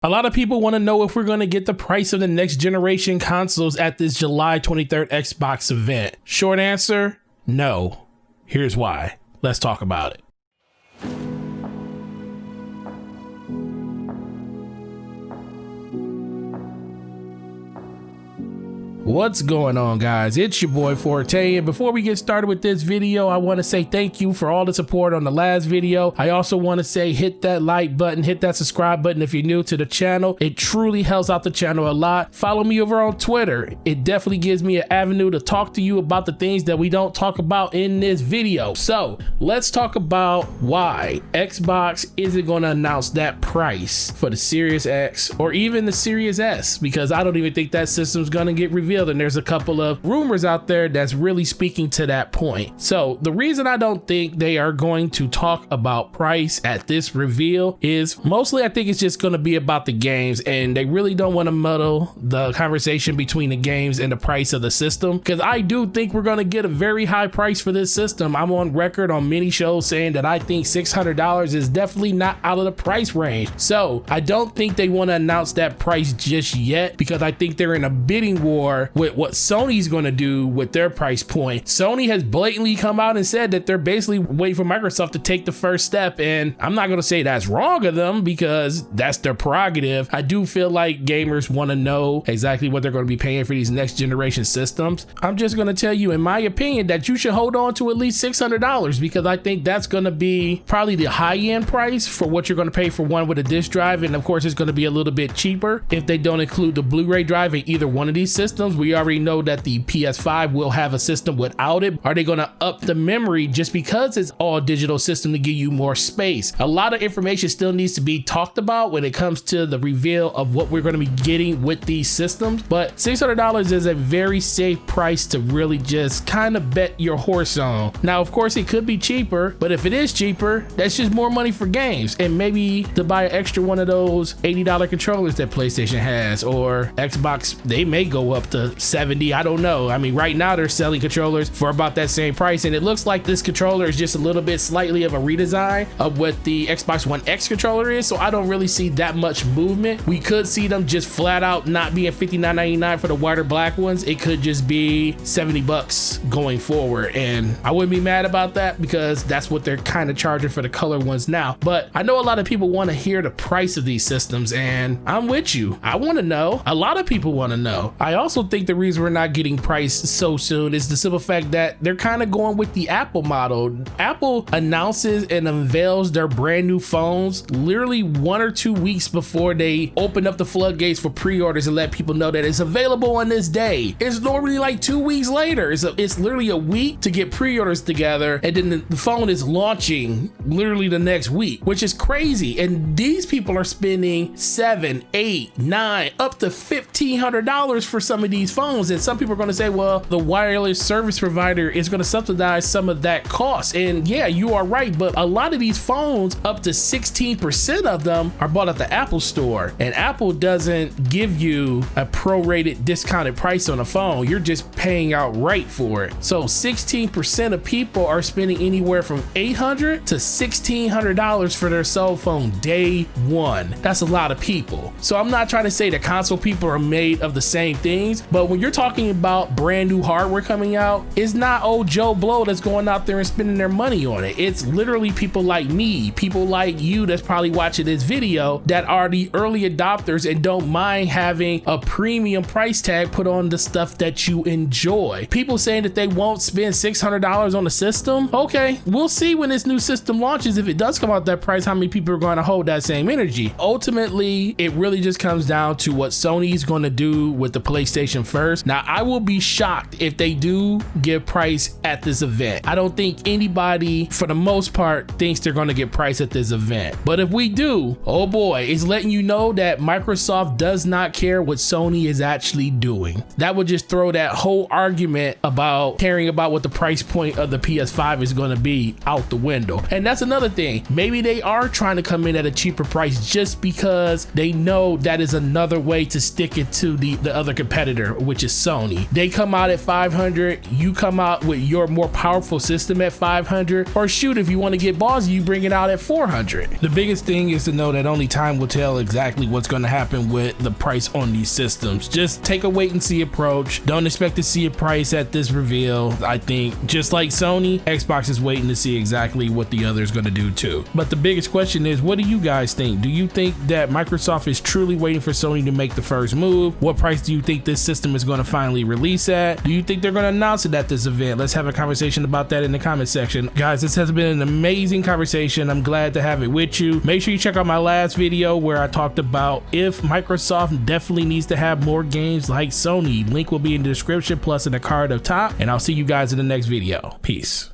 A lot of people want to know if we're going to get the price of the next generation consoles at this July 23rd Xbox event. Short answer, no. Here's why. Let's talk about it. What's going on, guys? It's your boy Forte, and before we get started with this video, I want to say thank you for all the support on the last video. I also want to say hit that like button, hit that subscribe button if you're new to the channel. It truly helps out the channel a lot. Follow me over on Twitter. It definitely gives me an avenue to talk to you about the things that we don't talk about in this video. So let's talk about why Xbox isn't going to announce that price for the Series X or even the Series S, because I don't even think that system's going to get revealed. And there's a couple of rumors out there that's really speaking to that point. So the reason I don't think they are going to talk about price at this reveal is mostly I think it's just going to be about the games, and they really don't want to muddle the conversation between the games and the price of the system, because I do think we're going to get a very high price for this system. I'm on record on many shows saying that I think $600 is definitely not out of the price range. So I don't think they want to announce that price just yet, because I think they're in a bidding war with what Sony's going to do with their price point. Sony has blatantly come out and said that they're basically waiting for Microsoft to take the first step, and I'm not going to say that's wrong of them because that's their prerogative. I do feel like gamers want to know exactly what they're going to be paying for these next generation systems. I'm just going to tell you, in my opinion, that you should hold on to at least $600, because I think that's going to be probably the high-end price for what you're going to pay for one with a disc drive, and of course it's going to be a little bit cheaper if they don't include the Blu-ray drive in either one of these systems. We already know that the PS5 will have a system without it. Are they going to up the memory just because it's all digital system to give you more space? A lot of information still needs to be talked about when it comes to the reveal of what we're going to be getting with these systems, but $600 is a very safe price to really just kind of bet your horse on. Now, of course, it could be cheaper, but if it is cheaper, that's just more money for games, and maybe to buy an extra one of those $80 controllers that PlayStation has, or Xbox, they may go up to 70. I don't know. I mean, right now they're selling controllers for about that same price, and it looks like this controller is just a little bit slightly of a redesign of what the Xbox One X controller is, so I don't really see that much movement. We could see them just flat out not being $59.99 for the white or black ones. It could just be $70 going forward, and I wouldn't be mad about that because that's what they're kind of charging for the color ones now. But I know a lot of people want to hear the price of these systems, and I'm with you. I want to know. A lot of people want to know. I also think the reason we're not getting priced so soon is the simple fact that they're kind of going with the Apple model. Apple announces and unveils their brand new phones literally 1 or 2 weeks before they open up the floodgates for pre-orders and let people know that it's available on this day. It's normally like 2 weeks later. It's literally a week to get pre-orders together, and then the phone is launching literally the next week, which is crazy. And these people are spending $700, $800, $900, up to $1,500 for some of these phones. And some people are going to say, well, the wireless service provider is going to subsidize some of that cost. And yeah, you are right. But a lot of these phones, up to 16% of them are bought at the Apple store. And Apple doesn't give you a prorated discounted price on a phone. You're just paying outright for it. So 16% of people are spending anywhere from $800 to $1,600 for their cell phone day one. That's a lot of people. So I'm not trying to say that console people are made of the same things, but when you're talking about brand new hardware coming out, it's not old Joe Blow that's going out there and spending their money on it. It's literally people like me, people like you that's probably watching this video, that are the early adopters and don't mind having a premium price tag put on the stuff that you enjoy. People saying that they won't spend $600 on the system. Okay, we'll see when this new system launches. If it does come out that price, how many people are going to hold that same energy? Ultimately, it really just comes down to what Sony's going to do with the PlayStation first. Now, I will be shocked if they do give price at this event. I don't think anybody, for the most part, thinks they're going to get price at this event. But if we do, oh boy, it's letting you know that Microsoft does not care what Sony is actually doing. That would just throw that whole argument about caring about what the price point of the PS5 is going to be out the window. And that's another thing. Maybe they are trying to come in at a cheaper price just because they know that is another way to stick it to the other competitor. competitor, which is Sony. They come out at 500, you come out with your more powerful system at 500, or shoot, if you want to get ballsy, you bring it out at 400. The biggest thing is to know that only time will tell exactly what's going to happen with the price on these systems. Just take a wait and see approach. Don't expect to see a price at this reveal. I think just like Sony, Xbox is waiting to see exactly what the other is going to do too. But the biggest question is, what do you guys think? Do you think that Microsoft is truly waiting for Sony to make the first move? What price do you think this system is going to finally release at? Do you think they're going to announce it at this event? Let's have a conversation about that in the comment section. Guys, this has been an amazing conversation. I'm glad to have it with you. Make sure you check out my last video where I talked about if Microsoft definitely needs to have more games like Sony. Link will be in the description plus in the card up top, and I'll see you guys in the next video. Peace.